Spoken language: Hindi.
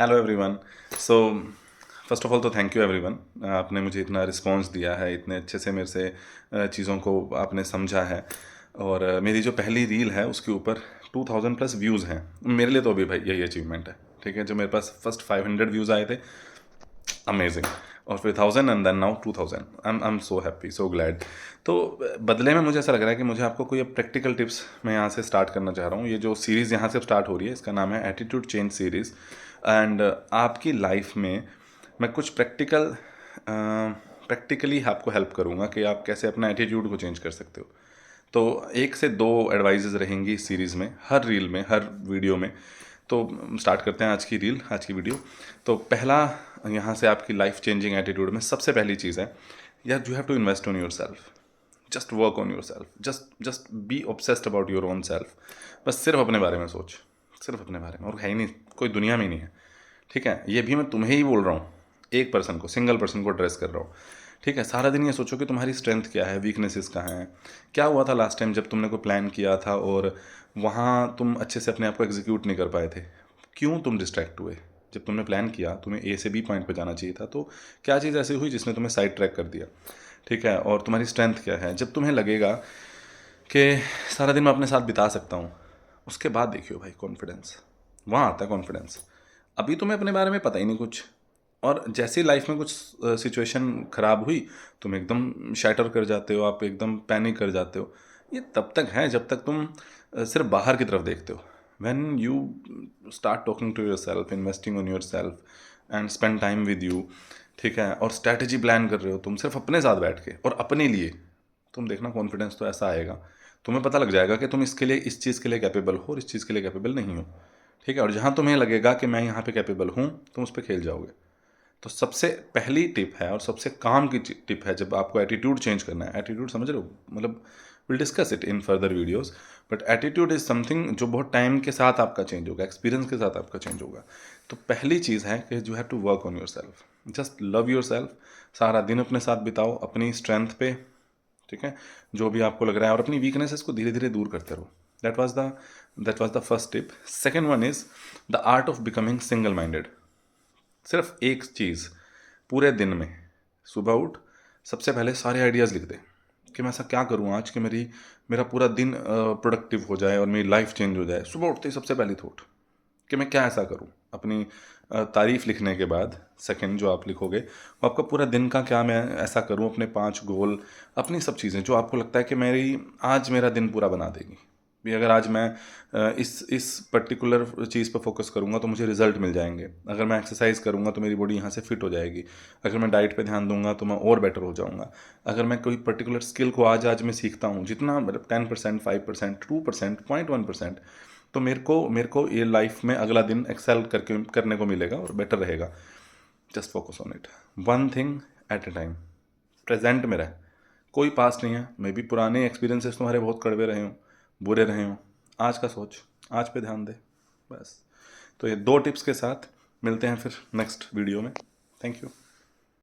Hello everyone. So first of all तो थैंक यू एवरीवन, आपने मुझे इतना रिस्पांस दिया है, इतने अच्छे से मेरे से चीज़ों को आपने समझा है। और मेरी जो पहली रील है उसके ऊपर 2000 प्लस व्यूज़ हैं। मेरे लिए तो अभी भाई यही अचीवमेंट है। ठीक है, जो मेरे पास फर्स्ट 500 व्यूज़ आए थे, अमेजिंग। और फिर 1000 and then now 2000। I am so happy, so glad. तो बदले में मुझे ऐसा लग रहा है कि मुझे आपको कोई प्रैक्टिकल टिप्स मैं यहाँ से स्टार्ट करना चाह रहा हूँ। ये जो सीरीज़ यहाँ से स्टार्ट हो रही है इसका नाम है एटीट्यूड चेंज सीरीज़। एंड आपकी लाइफ में मैं कुछ प्रैक्टिकली आपको हेल्प करूँगा कि आप कैसे अपना एटीट्यूड को चेंज कर सकते हो। तो एक से दो एडवाइजेज रहेंगी इस सीरीज़ में, हर रील में, हर वीडियो में। तो स्टार्ट करते हैं आज की रील, आज की वीडियो। तो पहला यहाँ से आपकी लाइफ चेंजिंग एटीट्यूड में सबसे पहली चीज़ है, यार you have to invest on yourself. Just work on yourself, just just be obsessed about your own self. बस सिर्फ अपने बारे में सोच, सिर्फ अपने बारे में, और है ही नहीं, कोई दुनिया में ही नहीं है। ठीक है, ये भी मैं तुम्हें ही बोल रहा हूँ, एक पर्सन को, सिंगल पर्सन को एड्रेस कर रहा हूँ। ठीक है, सारा दिन ये सोचो कि तुम्हारी स्ट्रेंथ क्या है, वीकनेसेस कहाँ हैं। क्या हुआ था लास्ट टाइम जब तुमने कोई प्लान किया था और वहाँ तुम अच्छे से अपने आप को एग्जीक्यूट नहीं कर पाए थे? क्यों तुम डिस्ट्रैक्ट हुए? जब तुमने प्लान किया, तुम्हें ए से बी पॉइंट पे जाना चाहिए था, तो क्या चीज़ ऐसी हुई जिसने तुम्हें साइड ट्रैक कर दिया? ठीक है, और तुम्हारी स्ट्रेंथ क्या है? जब तुम्हें लगेगा कि सारा दिन मैं अपने साथ बिता सकता हूँ, उसके बाद देखियो भाई कॉन्फिडेंस, वहाँ आता है कॉन्फिडेंस। अभी तुम्हें अपने बारे में पता ही नहीं कुछ, और जैसे लाइफ में कुछ सिचुएशन ख़राब हुई, तुम एकदम शैटर कर जाते हो, आप एकदम पैनिक कर जाते हो। ये तब तक है जब तक तुम सिर्फ बाहर की तरफ देखते हो। When you start talking to yourself, investing on yourself and spend time with you, ठीक है, और स्ट्रैटेजी प्लान कर रहे हो तुम सिर्फ अपने साथ बैठ के और अपने लिए, तुम देखना कॉन्फिडेंस तो ऐसा आएगा, तुम्हें पता लग जाएगा कि तुम इसके लिए, इस चीज़ के लिए कैपेबल हो और इस चीज़ के लिए कैपेबल नहीं हो। ठीक है, और जहाँ तुम्हें लगेगा कि मैं यहाँ पे कैपेबल हूँ, तुम उस पर खेल जाओगे। तो सबसे पहली टिप है और सबसे काम की टिप है, जब आपको एटीट्यूड चेंज करना है, एटीट्यूड समझ रहे हो, मतलब will discuss it in further videos, but attitude is something जो बहुत टाइम के साथ आपका चेंज होगा, एक्सपीरियंस के साथ आपका चेंज होगा। तो पहली चीज़ है कि you have to work on yourself, just love yourself. सारा दिन अपने साथ बिताओ, अपनी स्ट्रेंथ पे, ठीक है, जो भी आपको लग रहा है, और अपनी वीकनेसेस को धीरे धीरे दूर करते रहो। That was the first tip. Second one is the art of becoming single minded. सिर्फ एक चीज़ पूरे दिन में, सुबह उठ, सबसे पहले सारे आइडियाज़ लिख दे कि मैं ऐसा क्या करूँ आज कि मेरा पूरा दिन प्रोडक्टिव हो जाए और मेरी लाइफ चेंज हो जाए। सुबह उठते ही सबसे पहली थॉट कि मैं क्या ऐसा करूँ। अपनी तारीफ़ लिखने के बाद सेकंड जो आप लिखोगे, वो आपका पूरा दिन का क्या मैं ऐसा करूँ, अपने 5 गोल, अपनी सब चीज़ें जो आपको लगता है कि मेरी आज मेरा दिन पूरा बना देगी। भी अगर आज मैं इस पर्टिकुलर चीज़ पर फोकस करूँगा तो मुझे रिजल्ट मिल जाएंगे। अगर मैं एक्सरसाइज करूँगा तो मेरी बॉडी यहाँ से फिट हो जाएगी। अगर मैं डाइट पे ध्यान दूंगा तो मैं और बेटर हो जाऊँगा। अगर मैं कोई पर्टिकुलर स्किल को आज आज मैं सीखता हूँ, जितना मतलब 10%, 5%, 2%, 0.1%, तो मेरे को ये लाइफ में अगला दिन एक्सेल करके करने को मिलेगा और बेटर रहेगा। Just focus on it, one thing at A time. Present में रह, कोई पास्ट नहीं है। मे बी पुराने एक्सपीरियंसेस तुम्हारे बहुत कड़वे रहे हों, बुरे रहे हों, आज का सोच, आज पे ध्यान दे, बस। तो ये दो टिप्स के साथ मिलते हैं फिर नेक्स्ट वीडियो में। Thank you.